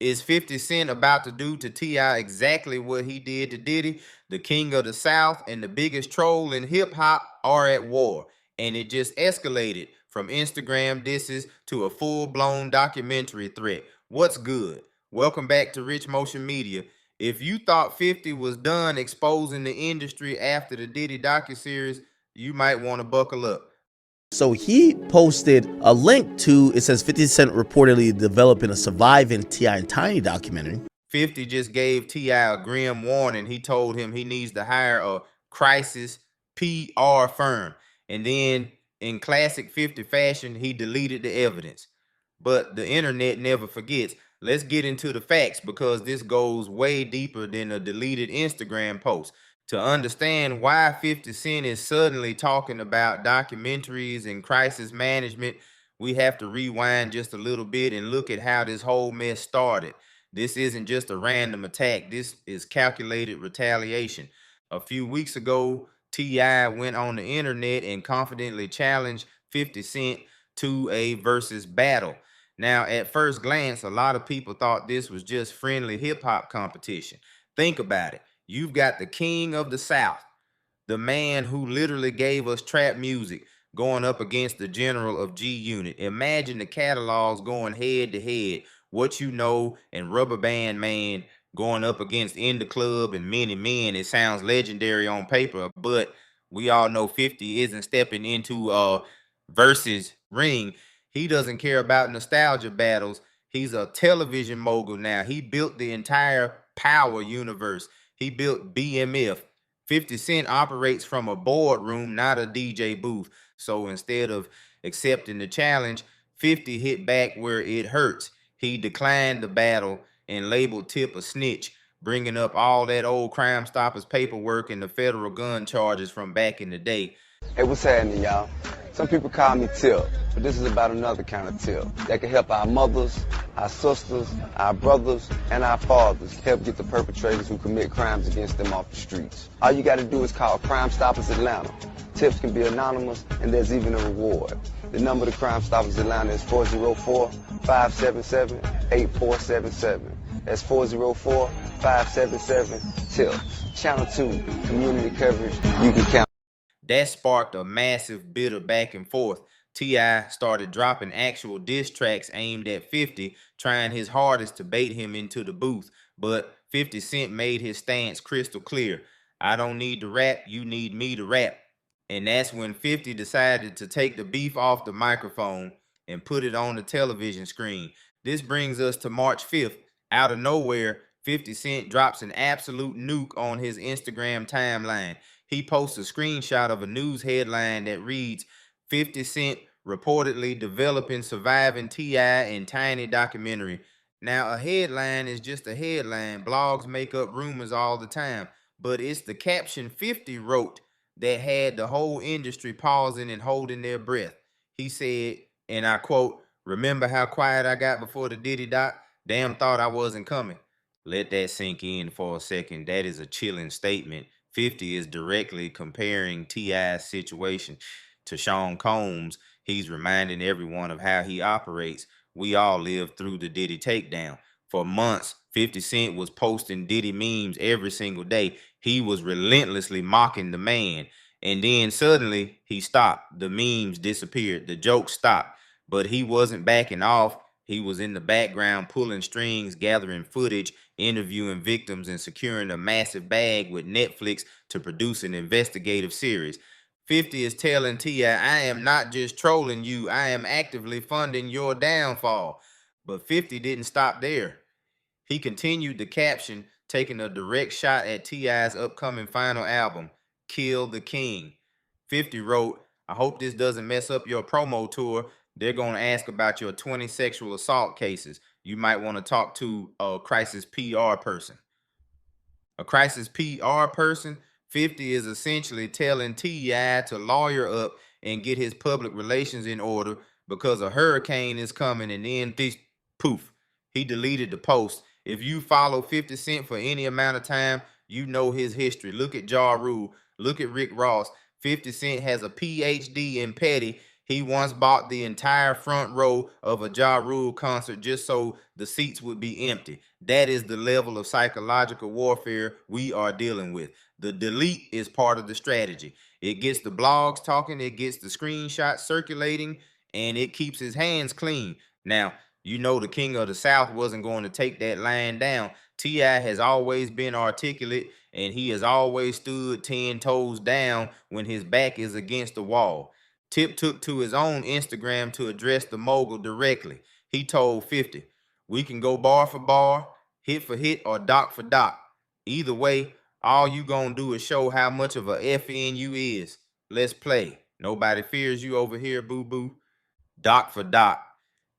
Is 50 Cent about to do to T.I. exactly what he did to Diddy? The king of the South and the biggest troll in hip hop are at war. And it just escalated from Instagram disses to a full-blown documentary threat. What's good? Welcome back to Rich Motion Media. If you thought 50 was done exposing the industry after the Diddy docuseries, you might want to buckle up. So he posted a link to, it says 50 Cent reportedly developing a Surviving T.I. and Tiny documentary. 50 just gave T.I. a grim warning. He told him he needs to hire a crisis PR firm. And then in classic 50 fashion, he deleted the evidence. But the internet never forgets. Let's get into the facts because this goes way deeper than a deleted Instagram post. To understand why 50 Cent is suddenly talking about documentaries and crisis management, we have to rewind just a little bit and look at how this whole mess started. This isn't just a random attack. This is calculated retaliation. A few weeks ago, T.I. went on the internet and confidently challenged 50 Cent to a versus battle. Now, at first glance, a lot of people thought this was just friendly hip hop competition. Think about it. You've got the king of the South, the man who literally gave us trap music, going up against the general of G Unit. Imagine the catalogs going head to head. What You Know and Rubber Band Man going up against In the Club and Many Men. It sounds legendary on paper, but we all know 50 isn't stepping into a versus ring. He doesn't care about nostalgia battles. He's a television mogul now. He built the entire Power universe. He built BMF. 50 Cent operates from a boardroom, not a DJ booth. So instead of accepting the challenge, 50 hit back where it hurts. He declined the battle and labeled Tip a snitch, bringing up all that old Crime Stoppers paperwork and the federal gun charges from back in the day. Hey, what's happening, y'all? Some people call me Tip, but this is about another kind of tip that can help our mothers, our sisters, our brothers, and our fathers help get the perpetrators who commit crimes against them off the streets. All you got to do is call Crime Stoppers Atlanta. Tips can be anonymous, and there's even a reward. The number to Crime Stoppers Atlanta is 404-577-8477. That's 404-577-TIPS. Channel 2, community coverage, you can count. That sparked a massive bit of back and forth. T.I. started dropping actual diss tracks aimed at 50, trying his hardest to bait him into the booth. But 50 Cent made his stance crystal clear. I don't need to rap, you need me to rap. And that's when 50 decided to take the beef off the microphone and put it on the television screen. This brings us to March 5th. Out of nowhere, 50 Cent drops an absolute nuke on his Instagram timeline. He posts a screenshot of a news headline that reads, 50 Cent reportedly developing Surviving T.I. and Tiny documentary. Now, a headline is just a headline. Blogs make up rumors all the time. But it's the caption 50 wrote that had the whole industry pausing and holding their breath. He said, and I quote, "Remember how quiet I got before the Diddy doc? Damn thought I wasn't coming." Let that sink in for a second. That is a chilling statement. 50 is directly comparing T.I.'s situation to Sean Combs. He's reminding everyone of how he operates. We all lived through the Diddy takedown. For months, 50 Cent was posting Diddy memes every single day. He was relentlessly mocking the man. And then suddenly he stopped. The memes disappeared. The jokes stopped. But he wasn't backing off. He was in the background pulling strings, gathering footage, interviewing victims, and securing a massive bag with Netflix to produce an investigative series. 50 is telling T.I., I am not just trolling you, I am actively funding your downfall. But 50 didn't stop there. He continued the caption, taking a direct shot at T.I.'s upcoming final album, Kill the King. 50 wrote, I hope this doesn't mess up your promo tour. They're going to ask about your 20 sexual assault cases. You might want to talk to a crisis PR person. A crisis PR person, 50 is essentially telling T.I. to lawyer up and get his public relations in order because a hurricane is coming, and then this poof, he deleted the post. If you follow 50 Cent for any amount of time, you know his history. Look at Ja Rule. Look at Rick Ross. 50 Cent has a PhD in petty. He once bought the entire front row of a Ja Rule concert just so the seats would be empty. That is the level of psychological warfare we are dealing with. The delete is part of the strategy. It gets the blogs talking, it gets the screenshots circulating, and it keeps his hands clean. Now, you know the king of the South wasn't going to take that line down. T.I. has always been articulate, and he has always stood 10 toes down when his back is against the wall. Tip took to his own Instagram to address the mogul directly. He told 50, "We can go bar for bar, hit for hit, or doc for doc. Either way, all you gonna do is show how much of a FN you is. Let's play. Nobody fears you over here, boo-boo." Doc for doc.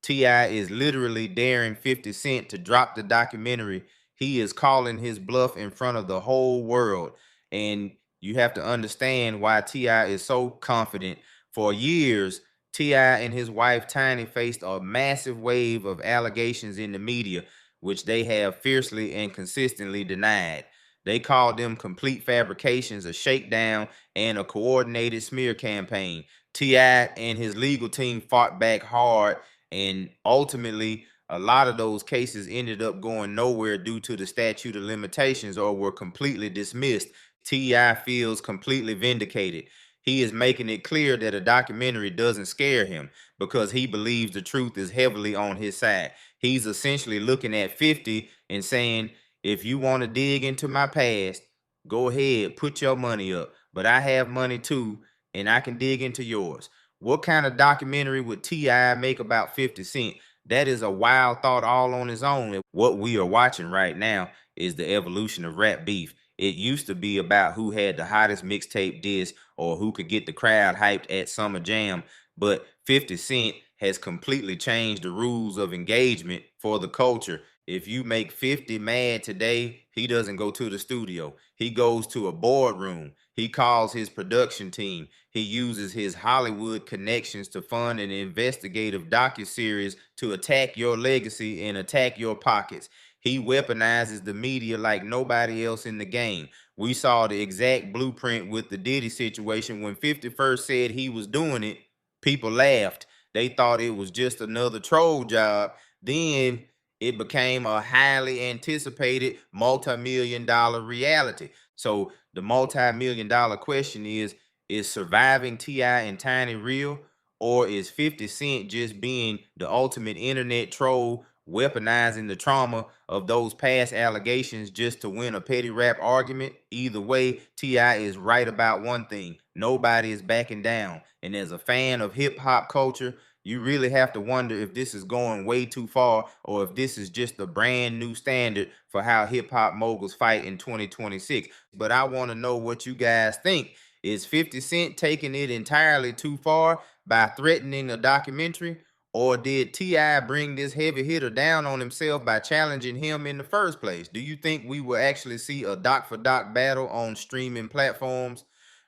T.I. is literally daring 50 Cent to drop the documentary. He is calling his bluff in front of the whole world. And you have to understand why T.I. is so confident. For years, T.I. and his wife Tiny faced a massive wave of allegations in the media, which they have fiercely and consistently denied. They called them complete fabrications, a shakedown, and a coordinated smear campaign. T.I. and his legal team fought back hard, and ultimately, a lot of those cases ended up going nowhere due to the statute of limitations or were completely dismissed. T.I. feels completely vindicated. He is making it clear that a documentary doesn't scare him because he believes the truth is heavily on his side. He's essentially looking at 50 and saying, if you want to dig into my past, go ahead, put your money up. But I have money too, and I can dig into yours. What kind of documentary would T.I. make about 50 Cent? That is a wild thought all on its own. And what we are watching right now is the evolution of rap beef. It used to be about who had the hottest mixtape disc or who could get the crowd hyped at Summer Jam, but 50 Cent has completely changed the rules of engagement for the culture. If you make 50 mad today, he doesn't go to the studio. He goes to a boardroom. He calls his production team. He uses his Hollywood connections to fund an investigative docuseries to attack your legacy and attack your pockets. He weaponizes the media like nobody else in the game. We saw the exact blueprint with the Diddy situation. When 50 first said he was doing it, people laughed. They thought it was just another troll job. Then it became a highly anticipated multi-million dollar reality. So the multi-million dollar question is surviving T.I. and Tiny real, or is 50 Cent just being the ultimate internet troll, weaponizing the trauma of those past allegations just to win a petty rap argument? Either way, T.I. is right about one thing: nobody is backing down. And as a fan of hip hop culture, you really have to wonder if this is going way too far or if this is just a brand new standard for how hip hop moguls fight in 2026. But I want to know what you guys think. Is 50 Cent taking it entirely too far by threatening a documentary? Or did T.I. bring this heavy hitter down on himself by challenging him in the first place? Do you think we will actually see a doc for doc battle on streaming platforms?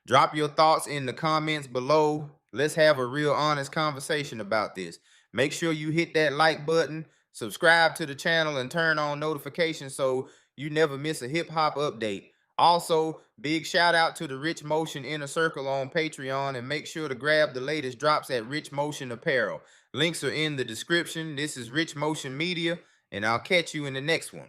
Drop your thoughts in the comments below. Let's have a real honest conversation about this. Make sure you hit that like button, subscribe to the channel, and turn on notifications so you never miss a hip hop update. Also, big shout out to the Rich Motion Inner Circle on Patreon, and make sure to grab the latest drops at Rich Motion Apparel. Links are in the description. This is Rich Motion Media, and I'll catch you in the next one.